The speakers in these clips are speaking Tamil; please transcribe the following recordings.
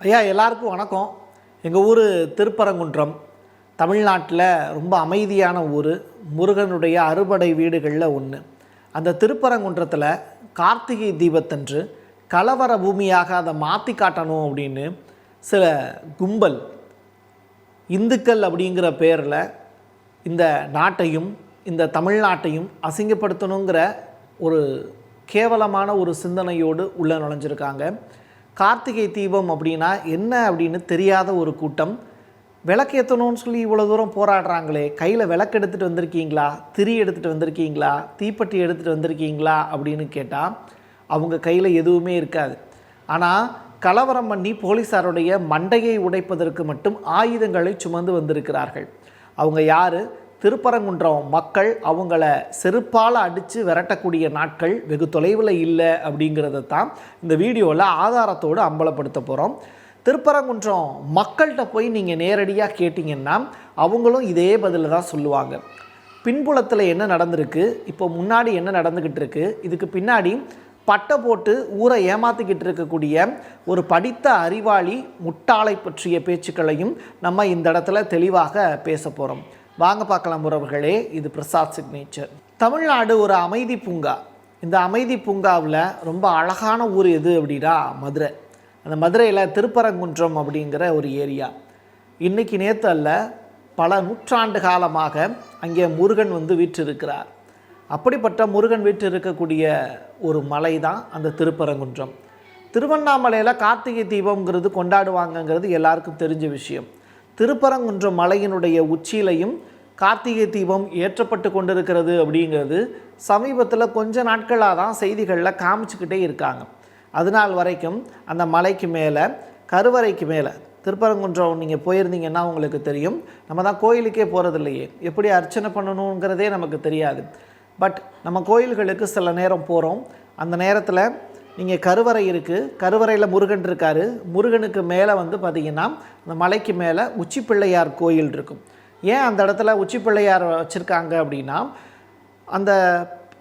ஐயா எல்லாருக்கும் வணக்கம். எங்கள் ஊர் திருப்பரங்குன்றம் தமிழ்நாட்டில் ரொம்ப அமைதியான ஊர். முருகனுடைய அறுபடை வீடுகளில் ஒன்று. அந்த திருப்பரங்குன்றத்தில் கார்த்திகை தீபத்தன்று கலவர பூமியாக அதை மாற்றி காட்டணும் அப்படின்னு சில கும்பல் இந்துக்கள் அப்படிங்கிற பேரில் இந்த நாட்டையும் இந்த தமிழ்நாட்டையும் அசிங்கப்படுத்தணுங்கிற ஒரு கேவலமான ஒரு சிந்தனையோடு உள்ளே நுழைஞ்சிருக்காங்க. கார்த்திகை தீபம் அப்படின்னா என்ன அப்படின்னு தெரியாத ஒரு கூட்டம் விளக்கேற்றணும்னு சொல்லி இவ்வளோ தூரம் போராடுறாங்களே, கையில் விளக்கு எடுத்துகிட்டு வந்திருக்கீங்களா, திரி எடுத்துகிட்டு வந்திருக்கீங்களா, தீப்பெட்டி எடுத்துகிட்டு வந்திருக்கீங்களா அப்படின்னு கேட்டால் அவங்க கையில் எதுவுமே இருக்காது. ஆனால் கலவரம் பண்ணி போலீஸாருடைய மண்டையை உடைப்பதற்கு மட்டும் ஆயுதங்களை சுமந்து வந்திருக்கிறார்கள். அவங்க யார்? திருப்பரங்குன்றம் மக்கள். அவங்கள செருப்பால் அடித்து விரட்டக்கூடிய நாட்கள் வெகு தொலைவில் இல்லை அப்படிங்கிறத தான் இந்த வீடியோவில் ஆதாரத்தோடு அம்பலப்படுத்த போகிறோம். திருப்பரங்குன்றம் மக்கள்கிட்ட போய் நீங்கள் நேரடியாக கேட்டிங்கன்னா அவங்களும் இதே பதில் தான் சொல்லுவாங்க. பின்புலத்தில் என்ன நடந்திருக்கு, இப்போ முன்னாடி என்ன நடந்துக்கிட்டு இருக்குது, இதுக்கு பின்னாடி பட்டை போட்டு ஊரை ஏமாற்றிக்கிட்டு இருக்கக்கூடிய ஒரு படித்த அறிவாளி முட்டாளை பற்றிய பேச்சுக்களையும் நம்ம இந்த இடத்துல தெளிவாக பேச போகிறோம். வாங்க பார்க்கலாம் உறவுகளே. இது பிரசாத் சிக்னேச்சர். தமிழ்நாடு ஒரு அமைதி பூங்கா. இந்த அமைதி பூங்காவில் ரொம்ப அழகான ஊர் எது அப்படின்னா மதுரை. அந்த மதுரையில் திருப்பரங்குன்றம் அப்படிங்கிற ஒரு ஏரியா. இன்றைக்கி நேற்று அல்ல, பல நூற்றாண்டு காலமாக அங்கே முருகன் வீற்றிருக்கிறார். அப்படிப்பட்ட முருகன் வீற்றிருக்கக்கூடிய ஒரு மலை தான் அந்த திருப்பரங்குன்றம். திருவண்ணாமலையில் கார்த்திகை தீபம்ங்கிறது கொண்டாடுவாங்கங்கிறது எல்லாருக்கும் தெரிஞ்ச விஷயம். திருப்பரங்குன்றம் மலையினுடைய உச்சியிலையும் கார்த்திகை தீபம் ஏற்றப்பட்டு கொண்டிருக்கிறது அப்படிங்கிறது சமீபத்தில் கொஞ்ச நாட்களாக தான் செய்திகளில் காமிச்சிக்கிட்டே இருக்காங்க. அதனால் வரைக்கும் அந்த மலைக்கு மேலே, கருவறைக்கு மேலே, திருப்பரங்குன்றம் நீங்கள் போயிருந்தீங்கன்னா உங்களுக்கு தெரியும், நம்ம தான் கோயிலுக்கே போகிறதில்லையே, எப்படி அர்ச்சனை பண்ணணுங்கிறதே நமக்கு தெரியாது. பட் நம்ம கோயில்களுக்கு சில நேரம் போகிறோம். அந்த நேரத்தில் நீங்கள் கருவறை இருக்குது, கருவறையில் முருகன் இருக்கார். முருகனுக்கு மேலே பார்த்திங்கன்னா அந்த மலைக்கு மேலே உச்சி பிள்ளையார் கோயில் இருக்கும். ஏன் அந்த இடத்துல உச்சி பிள்ளையார் வச்சுருக்காங்க அப்படின்னா, அந்த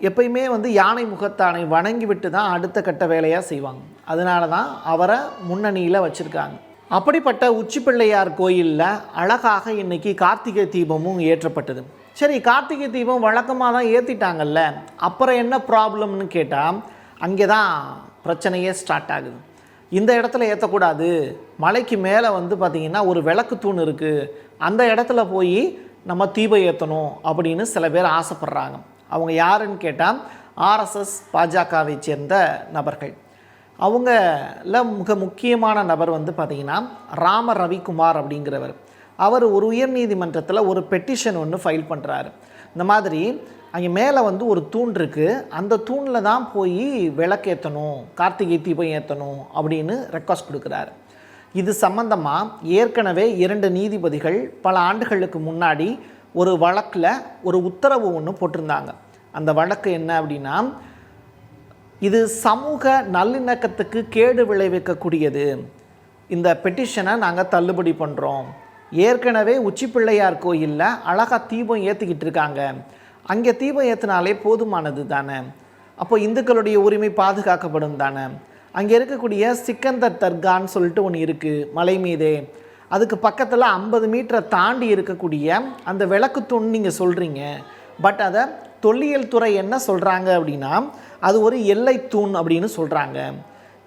எப்பயுமே யானை முகத்தானை வணங்கி விட்டு தான் அடுத்த கட்ட வேலையாக செய்வாங்க. அதனால தான் அவரை முன்னணியில் வச்சுருக்காங்க. அப்படிப்பட்ட உச்சி பிள்ளையார் கோயிலில் அழகாக இன்றைக்கி கார்த்திகை தீபமும் ஏற்றப்பட்டது. சரி, கார்த்திகை தீபம் வழக்கமாக தான் ஏற்றிட்டாங்கல்ல, அப்புறம் என்ன ப்ராப்ளம்னு கேட்டால் அங்கே தான் பிரச்சனையே ஸ்டார்ட் ஆகுது. இந்த இடத்துல ஏற்றக்கூடாது, மலைக்கு மேலே பார்த்திங்கன்னா ஒரு விளக்கு தூண் இருக்குது, அந்த இடத்துல போய் நம்ம தீபம் ஏற்றணும் அப்படின்னு சில பேர் ஆசைப்படுறாங்க. அவங்க யாருன்னு கேட்டால் ஆர்எஸ்எஸ் பாஜகவை சேர்ந்த நபர்கள். அவங்கள மிக முக்கியமான நபர் பார்த்திங்கன்னா ராம ரவிக்குமார் அப்படிங்கிறவர். அவர் ஒரு உயர்நீதிமன்றத்தில் ஒரு பெட்டிஷன் ஒன்று ஃபைல் பண்ணுறாரு. இந்த மாதிரி அங்கே மேலே ஒரு தூண் இருக்குது, அந்த தூணில் தான் போய் விளக்கேற்றணும், கார்த்திகை தீபம் ஏற்றணும் அப்படின்னு ரெக்வஸ்ட் கொடுக்குறாரு. இது சம்பந்தமாக ஏற்கனவே 2 நீதிபதிகள் பல ஆண்டுகளுக்கு முன்னாடி ஒரு வழக்கில் ஒரு உத்தரவு ஒன்று போட்டிருந்தாங்க. அந்த வழக்கு என்ன அப்படின்னா, இது சமூக நல்லிணக்கத்துக்கு கேடு விளைவிக்கக்கூடியது, இந்த பெட்டிஷனை நாங்கள் தள்ளுபடி பண்ணுறோம். ஏற்கனவே உச்சி பிள்ளையார் கோயிலில் அழகாக தீபம் ஏற்றிக்கிட்டு இருக்காங்க, அங்கே தீபம் ஏற்றினாலே போதுமானது தானே, அப்போ இந்துக்களுடைய உரிமை பாதுகாக்கப்படும் தானே. அங்கே இருக்கக்கூடிய சிக்கந்தர் தர்கான்னு சொல்லிட்டு ஒன்று இருக்குது மலை மீதே, அதுக்கு பக்கத்தில் 50 மீட்டரை தாண்டி இருக்கக்கூடிய அந்த விளக்கு தூண் நீங்கள் சொல்கிறீங்க. பட் அதை தொல்லியல் துறை என்ன சொல்கிறாங்க அப்படின்னா, அது ஒரு எல்லை தூண் அப்படின்னு சொல்கிறாங்க.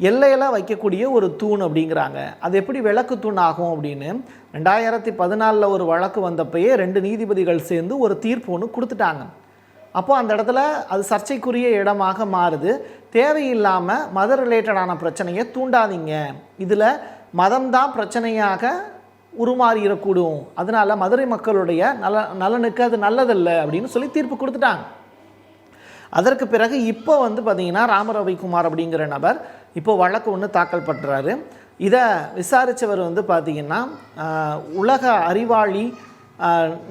எல்லையில் வைக்கக்கூடிய ஒரு தூண் அப்படிங்கிறாங்க. அது எப்படி விளக்கு தூண் ஆகும் அப்படின்னு 2014 ஒரு வழக்கு வந்தப்பயே 2 நீதிபதிகள் சேர்ந்து ஒரு தீர்ப்பு ஒன்று கொடுத்துட்டாங்க. அப்போது அந்த இடத்துல அது சர்ச்சைக்குரிய இடமாக மாறுது. தேவையில்லாமல் மத ரிலேட்டடான பிரச்சனையை தூண்டாதீங்க, இதில் மதம்தான் பிரச்சனையாக உருமாறிடக்கூடும், அதனால் மதுரை மக்களுடைய நலனுக்கு அது நல்லதில்லை அப்படின்னு சொல்லி தீர்ப்பு கொடுத்துட்டாங்க. அதற்கு பிறகு இப்போ பார்த்திங்கன்னா ராம ரவிக்குமார் அப்படிங்கிற நபர் இப்போ வழக்கு ஒன்று தாக்கல் பண்ணுறாரு. இதை விசாரித்தவர் பார்த்திங்கன்னா உலக அறிவாளி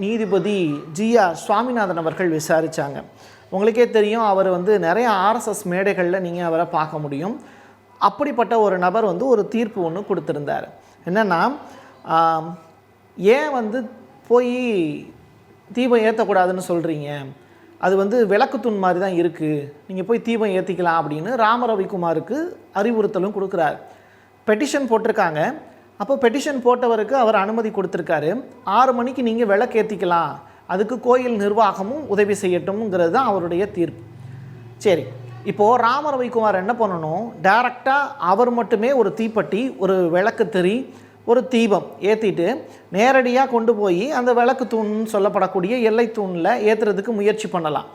நீதிபதி GR சுவாமிநாதன் அவர்கள் விசாரித்தாங்க. உங்களுக்கே தெரியும், அவர் நிறைய RSS மேடைகளில் நீங்கள் அவரை பார்க்க முடியும். அப்படிப்பட்ட ஒரு நபர் ஒரு தீர்ப்பு ஒன்று கொடுத்துருந்தார். என்னென்னா, ஏன் போய் தீபம் ஏற்றக்கூடாதுன்னு சொல்கிறீங்க, அது விளக்குத்தூண் மாதிரி தான் இருக்குது, நீங்கள் போய் தீபம் ஏற்றிக்கலாம் அப்படின்னு ராம ரவிக்குமாருக்கு அறிவுறுத்தலும் கொடுக்குறாரு. பெட்டிஷன் போட்டிருக்காங்க. அப்போ பெட்டிஷன் போட்டவருக்கு அவர் அனுமதி கொடுத்துருக்காரு. 6 மணிக்கு நீங்கள் விளக்கேற்றிக்கலாம், அதுக்கு கோயில் நிர்வாகமும் உதவி செய்யட்டும்ங்கிறது தான் அவருடைய தீர்ப்பு. சரி, இப்போது ராம ரவிக்குமார் என்ன பண்ணணும், டைரெக்டாக அவர் மட்டுமே ஒரு தீப்பெட்டி, ஒரு விளக்கு திரி, ஒரு தீபம் ஏற்றிட்டு நேரடியாக கொண்டு போய் அந்த விளக்கு தூண்னு சொல்லப்படக்கூடிய எல்லை தூணில் ஏற்றுறதுக்கு முயற்சி பண்ணலாம்.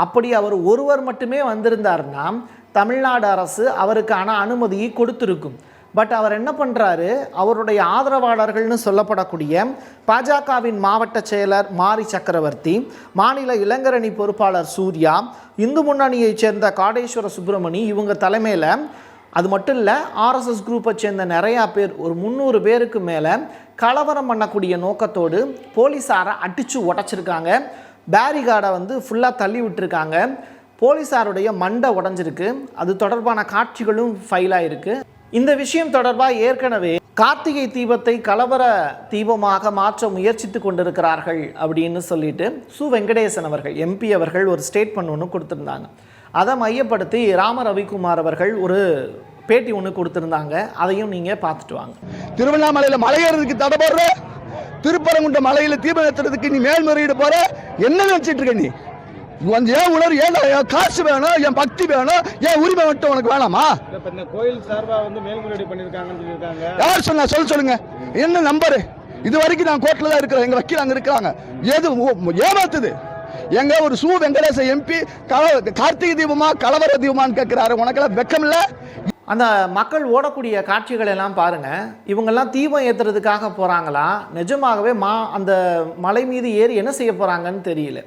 அப்படி அவர் ஒருவர் மட்டுமே வந்திருந்தார்னா தமிழ்நாடு அரசு அவருக்கான அனுமதியை கொடுத்துருக்கும். பட் அவர் என்ன பண்ணுறாரு, அவருடைய ஆதரவாளர்கள்னு சொல்லப்படக்கூடிய பாஜகவின் மாவட்ட செயலர் மாரி சக்கரவர்த்தி, மாநில இளைஞரணி பொறுப்பாளர் சூர்யா, இந்து முன்னணியைச் சேர்ந்த காடேஸ்வர சுப்பிரமணி, இவங்க தலைமையில், அது மட்டும் இல்லை ஆர்எஸ்எஸ் குரூப்பை சேர்ந்த நிறையா பேர், ஒரு 300 பேருக்கு மேலே கலவரம் பண்ணக்கூடிய நோக்கத்தோடு போலீஸாரை அடித்து உடச்சிருக்காங்க. பேரிகார்டை வந்து ஃபுல்லாக தள்ளி விட்டுருக்காங்க. போலீஸாருடைய மண்டை உடஞ்சிருக்கு. அது தொடர்பான காட்சிகளும் ஃபைலாக இருக்குது. இந்த விஷயம் தொடர்பாக ஏற்கனவே கார்த்திகை தீபத்தை கலவர தீபமாக மாற்ற முயற்சித்து கொண்டிருக்கிறார்கள் அப்படின்னு சொல்லிட்டு சு வெங்கடேசன் அவர்கள், எம்பி அவர்கள் ஒரு ஸ்டேட்மெண்ட் ஒன்று கொடுத்துருந்தாங்க. அதை மையப்படுத்தி ராம ரவிக்குமார் அவர்கள் ஒரு பேட்டி ஒன்று கொடுத்துருந்தாங்க. அதையும் நீங்கள் பார்த்துட்டு வாங்க. திருவண்ணாமலையில் மலையேறதுக்கு தடை போடுற, திருப்பரங்குன்ற மலையில் தீபம் ஏற்றுறதுக்கு நீ மேல்முறையீடு போற, என்ன நினைச்சிட்டு இருக்க நீ? ஏன் உணர்வு, ஏன் காசு வேணும், என் பக்தி வேணும், ஏன் உரிமை மட்டும் உனக்கு வேணாமா? கோயில் சார்பா வந்து மேல்முறையீடு பண்ணிருக்காங்கன்னு சொல்லியிருக்காங்க. யார் சொன்னா சொல்லுங்க, என்ன நம்பரு? இது வரைக்கும் நான் கோர்ட்ல தான் இருக்கிறேன், எங்க வக்கீல் அங்க இருக்கிறாங்க. எது ஏமாத்துது? எங்க ஒரு சு வெங்கடேச எம்பி கார்த்திகை தீபமா கலவர தீபமான்னு கேட்கிறாரு. உனக்கெல்லாம் வெக்கம் இல்ல? அந்த மக்கள் ஓடக்கூடிய காட்சிகள் எல்லாம் பாருங்க. இவங்கெல்லாம் தீபம் ஏற்றுறதுக்காக போறாங்களா, நிஜமாகவே அந்த மலை மீது ஏறி என்ன செய்ய போறாங்கன்னு தெரியல.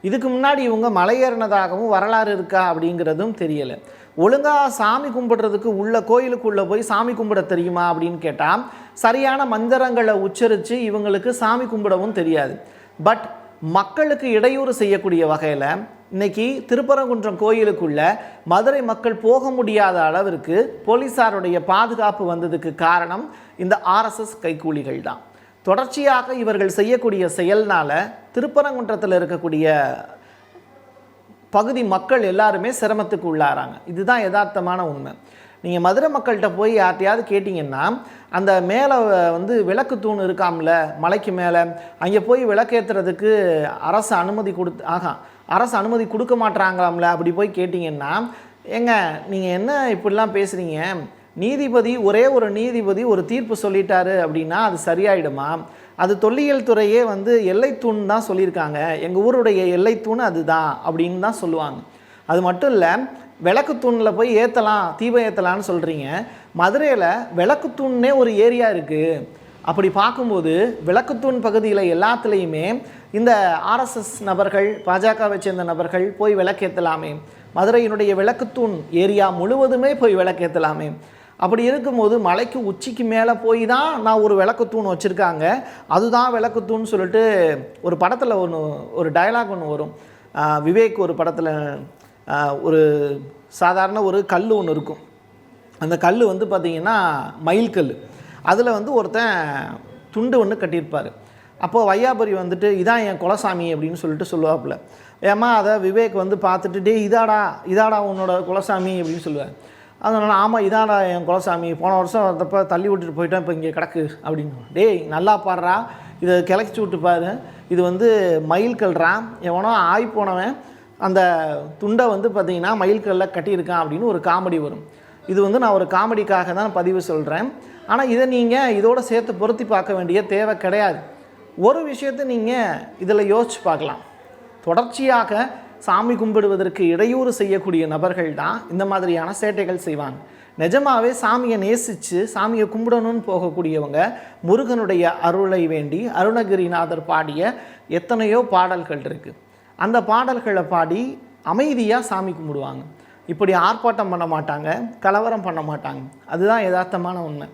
இதுக்கு முன்னாடி இவங்க மலை ஏறினதாகவும் வரலாறு இருக்கா அப்படிங்கிறதும் தெரியலை. ஒழுங்காக சாமி கும்பிடுறதுக்கு உள்ள கோயிலுக்குள்ளே போய் சாமி கும்பிட தெரியுமா அப்படின்னு கேட்டால் சரியான மந்திரங்களை உச்சரித்து இவங்களுக்கு சாமி கும்பிடவும் தெரியாது. பட் மக்களுக்கு இடையூறு செய்யக்கூடிய வகையில் இன்னைக்கு திருப்பரங்குன்றம் கோயிலுக்குள்ள மதுரை மக்கள் போக முடியாத அளவிற்கு போலீஸாருடைய பாதுகாப்பு வந்ததுக்கு காரணம் இந்த ஆர்எஸ்எஸ் கைக்கூலிகள் தான். தொடர்ச்சியாக இவர்கள் செய்யக்கூடிய செயல்னால திருப்பரங்குன்றத்தில் இருக்கக்கூடிய பகுதி மக்கள் எல்லாருமே சிரமத்துக்கு உள்ளாராங்க. இதுதான் யதார்த்தமான உண்மை. நீங்கள் மதுரை மக்கள்கிட்ட போய் யார்ட்டையாவது கேட்டிங்கன்னா, அந்த மேலே வந்து விளக்கு தூண் இருக்காம்ல மலைக்கு மேலே, அங்கே போய் விளக்கேற்றுறதுக்கு அரசு அனுமதி கொடுக்க மாட்டாங்களாம்ல, அப்படி போய் கேட்டிங்கன்னா, ஏங்க நீங்கள் என்ன இப்படிலாம் பேசுகிறீங்க, நீதிபதி ஒரே ஒரு நீதிபதி ஒரு தீர்ப்பு சொல்லிட்டாரு அப்படின்னா அது சரியாயிடுமா? அது தொல்லியல் துறையே வந்து எல்லைத்தூண் தான் சொல்லியிருக்காங்க, எங்கள் ஊருடைய எல்லைத்தூண் அதுதான் அப்படின்னு தான் சொல்லுவாங்க. அது மட்டும் இல்லை, விளக்குத்தூணில் போய் ஏற்றலாம், தீபம் ஏற்றலான்னு சொல்கிறீங்க. மதுரையில் விளக்குத்தூண்ணே ஒரு ஏரியா இருக்குது. அப்படி பார்க்கும்போது விளக்குத்தூண் பகுதியில் எல்லாத்துலேயுமே இந்த ஆர்எஸ்எஸ் நபர்கள், பாஜகவை சேர்ந்த நபர்கள் போய் விளக்கேற்றலாமே. மதுரையினுடைய விளக்குத்தூண் ஏரியா முழுவதுமே போய் விளக்கேற்றலாமே. அப்படி இருக்கும்போது மலைக்கு உச்சிக்கு மேலே போய் தான் நான் ஒரு விளக்குத்தூண் வச்சுருக்காங்க, அதுதான் விளக்குத்தூண் சொல்லிட்டு ஒரு படத்தில் ஒரு டயலாக் ஒன்று வரும். விவேக் ஒரு படத்தில் ஒரு சாதாரண ஒரு கல் ஒன்று இருக்கும். அந்த கல் வந்து பார்த்திங்கன்னா மயில் கல். அதில் வந்து ஒருத்தன் துண்டு ஒன்று கட்டியிருப்பார். அப்போது வையாபுரி வந்துட்டு இதான் என் குலசாமி அப்படின்னு சொல்லிட்டு சொல்லுவாப்புல. ஏமா அதை விவேக் வந்து பார்த்துட்டு, டே இதாடா உன்னோட குலசாமி அப்படின்னு சொல்லுவார். அதனால் ஆமாம் இதாடா என் குலசாமி, போன வருஷம் வந்தப்போ தள்ளி விட்டுட்டு போயிட்டேன், இப்போ இங்கே கிடக்கு அப்படின்னு. டேய் நல்லா பாடுறா, இதை கிளச்சி விட்டு பாரு, இது வந்து மயில் கல்றான், எவனோ ஆய் போனவன் அந்த துண்டை வந்து பார்த்திங்கன்னா மயில் கல்லில் கட்டியிருக்கான் அப்படின்னு ஒரு காமெடி வரும். இது வந்து நான் ஒரு காமெடிக்காக தான் பதிவு சொல்கிறேன். ஆனால் இதை நீங்கள் இதோடு சேர்த்து பொருத்தி பார்க்க வேண்டிய தேவை கிடையாது. ஒரு விஷயத்தை நீங்கள் இதில் யோசித்து பார்க்கலாம். தொடர்ச்சியாக சாமி கும்பிடுவதற்கு இடையூறு செய்யக்கூடிய நபர்கள் தான் இந்த மாதிரியான சேட்டைகள் செய்வாங்க. நிஜமாகவே சாமியை நேசித்து சாமியை கும்பிடணும்னு போகக்கூடியவங்க முருகனுடைய அருளை வேண்டி அருணகிரிநாதர் பாடிய எத்தனையோ பாடல்கள் இருக்குது. அந்த பாடல்களை பாடி அமைதியாக சாமி கும்பிடுவாங்க. இப்படி ஆர்ப்பாட்டம் பண்ண மாட்டாங்க, கலவரம் பண்ண மாட்டாங்க. அதுதான் யதார்த்தமான உண்மை.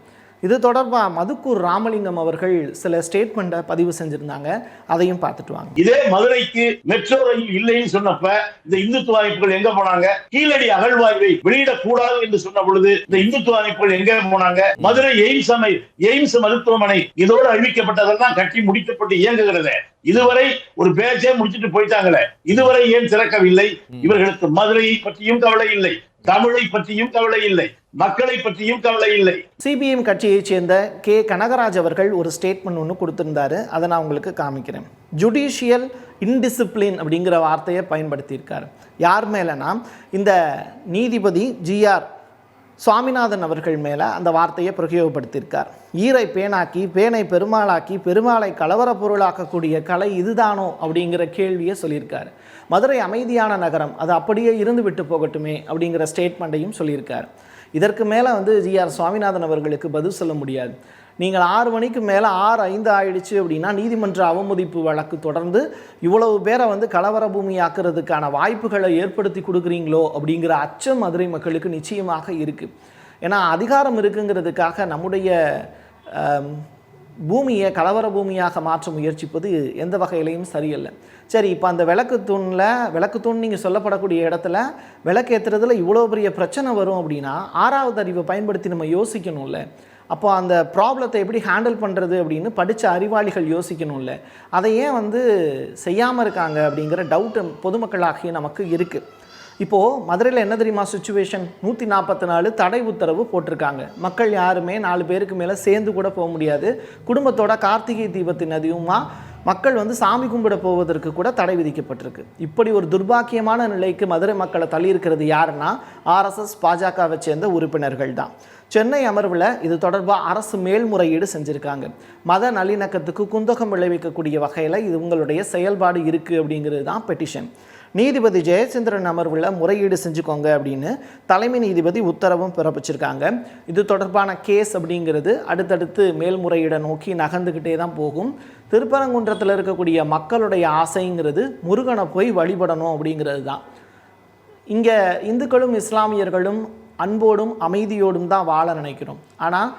இது தொடர்பாக மதுக்கூர் ராமலிங்கம் அவர்கள் சில ஸ்டேட்மெண்ட்டை பதிவு செஞ்சிருந்தாங்க. அதையும் பார்த்துட்டு வாங்க. இதே மதுரைக்கு மெட்ரோ ரயில் இல்லைன்னு சொன்னப்ப இந்த இந்துத்துவ அமைப்புகள் எங்க போனாங்க? கீழடி அகழ்வாய்வை வெளியிடக்கூடாது என்று சொன்ன பொழுது இந்த இந்துத்துவ அமைப்புகள் எங்க போனாங்க? மதுரை எய்ம்ஸ் மருத்துவமனை இதோடு அறிவிக்கப்பட்டதெல்லாம் கட்டி முடிக்கப்பட்டு இயங்குகிறது. இதுவரை ஒரு பேச்சே முடிச்சுட்டு போயிட்டாங்களே, இதுவரை ஏன் திறக்கவில்லை? இவர்களுக்கு மதுரையை பற்றியும் கவலை இல்லை, தமிழை பற்றியும் கவலை இல்லை, மக்களை பற்றியும் கவலை இல்லை. சிபிஎம் கட்சியைச் சேர்ந்த கே கனகராஜ் அவர்கள் ஒரு ஸ்டேட்மெண்ட் ஒன்று கொடுத்திருந்தாரு. அதை நான் உங்களுக்கு காமிக்கிறேன். ஜுடிஷியல் இன்டிசிப்ளின் அப்படிங்கிற வார்த்தையை பயன்படுத்தியிருக்காரு. யார் மேலனா இந்த நீதிபதி ஜிஆர் சுவாமிநாதன் அவர்கள் மேலே அந்த வார்த்தையை பிரயோகப்படுத்தியிருக்கார். ஈரை பேனாக்கி, பேனை பெருமாளாக்கி, பெருமாளை கலவர பொருளாக்கக்கூடிய கலை இதுதானோ அப்படிங்கிற கேள்வியை சொல்லியிருக்காரு. மதுரை அமைதியான நகரம், அது அப்படியே இருந்து விட்டு போகட்டுமே அப்படிங்கிற ஸ்டேட்மெண்ட்டையும் சொல்லியிருக்கார். இதற்கு மேலே ஜிஆர் சுவாமிநாதன் அவர்களுக்கு பதில் சொல்ல முடியாது. நீங்கள் 6 மணிக்கு மேலே 6:05 ஆயிடுச்சு அப்படின்னா நீதிமன்ற அவமதிப்பு வழக்கு தொடர்ந்து இவ்வளவு பேரை கலவர பூமி ஆக்குறதுக்கான வாய்ப்புகளை ஏற்படுத்தி கொடுக்குறீங்களோ அப்படிங்கிற அச்சம் மதுரை மக்களுக்கு நிச்சயமாக இருக்குது. ஏன்னா அதிகாரம் இருக்குங்கிறதுக்காக நம்முடைய பூமியை கலவர பூமியாக மாற்ற முயற்சிப்பது எந்த வகையிலையும் சரியில்லை. சரி, இப்போ அந்த விளக்குத்தூண் நீங்கள் சொல்லப்படக்கூடிய இடத்துல விளக்கேற்றுறதுல இவ்வளோ பெரிய பிரச்சனை வரும் அப்படின்னா 6வது அறிவை பயன்படுத்தி நம்ம யோசிக்கணும்ல. அப்போ அந்த ப்ராப்ளத்தை எப்படி ஹேண்டில் பண்ணுறது அப்படின்னு படித்த அறிவாளிகள் யோசிக்கணும்ல. அதை ஏன் செய்யாமல் இருக்காங்க அப்படிங்கிற டவுட்டு பொதுமக்களாகிய நமக்கு இருக்குது. இப்போது மதுரையில் என்ன தெரியுமா சுச்சுவேஷன்? 144 தடை உத்தரவு போட்டிருக்காங்க. மக்கள் யாருமே 4 பேருக்கு மேலே சேர்ந்து கூட போக முடியாது. குடும்பத்தோட கார்த்திகை தீபத்தின் அதிகமா மக்கள் சாமி கும்பிட போவதற்கு கூட தடை விதிக்கப்பட்டிருக்கு. இப்படி ஒரு துர்பாக்கியமான நிலைக்கு மதுரை மக்களை தள்ளியிருக்கிறது யாருன்னா RSS பாஜகவை சேர்ந்த உறுப்பினர்கள் தான். சென்னை அமர்வில் இது தொடர்பாக அரசு மேல்முறையீடு செஞ்சுருக்காங்க. மத நல்லிணக்கத்துக்கு குந்தகம் விளைவிக்கக்கூடிய வகையில் இது உங்களுடைய செயல்பாடு இருக்குது அப்படிங்கிறது தான் பெட்டிஷன். நீதிபதி ஜெயச்சந்திரன் அமர்வில் முறையீடு செஞ்சுக்கோங்க அப்படின்னு தலைமை நீதிபதி உத்தரவும் பிறப்பிச்சிருக்காங்க. இது தொடர்பான கேஸ் அப்படிங்கிறது அடுத்தடுத்து மேல்முறையீடை நோக்கி நகர்ந்துக்கிட்டே தான் போகும். திருப்பரங்குன்றத்தில் இருக்கக்கூடிய மக்களுடைய ஆசைங்கிறது முருகனை போய் வழிபடணும் அப்படிங்கிறது தான். இங்கே இந்துக்களும் இஸ்லாமியர்களும் அன்போடும் அமைதியோடும் தான் வாழ நினைக்கிறோம். ஆனால்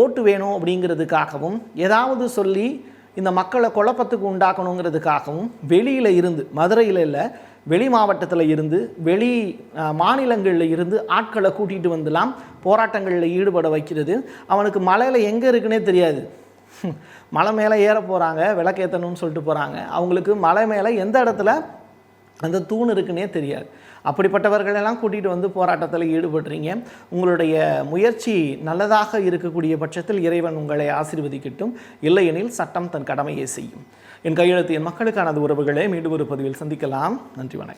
ஓட்டு வேணும் அப்படிங்கிறதுக்காகவும் ஏதாவது சொல்லி இந்த மக்களை குழப்பத்துக்கு உண்டாக்கணுங்கிறதுக்காகவும் வெளியில் இருந்து, மதுரையில் இல்லை, வெளி மாவட்டத்தில் இருந்து, வெளி மாநிலங்களில் இருந்து ஆட்களை கூட்டிகிட்டு வந்துலாம் போராட்டங்களில் ஈடுபட வைக்கிறது. அவனுக்கு மலையில் எங்கே இருக்குன்னே தெரியாது. மலை மேலே ஏற போகிறாங்க, விளக்கேற்றணும்னு சொல்லிட்டு போகிறாங்க. அவங்களுக்கு மலை மேலே எந்த இடத்துல அந்த தூண் இருக்குன்னே தெரியாது. அப்படிப்பட்டவர்களெல்லாம் கூட்டிகிட்டு போராட்டத்தில் ஈடுபடுறீங்க. உங்களுடைய முயற்சி நல்லதாக இருக்கக்கூடிய பட்சத்தில் இறைவன் உங்களை ஆசீர்வதிக்கட்டும். இல்லையெனில் சட்டம் தன் கடமையை செய்யும். என் கையெழுத்து என் மக்களுக்கானது உறவுகளே. மீண்டும் ஒரு பதிவில் சந்திக்கலாம். நன்றி, வணக்கம்.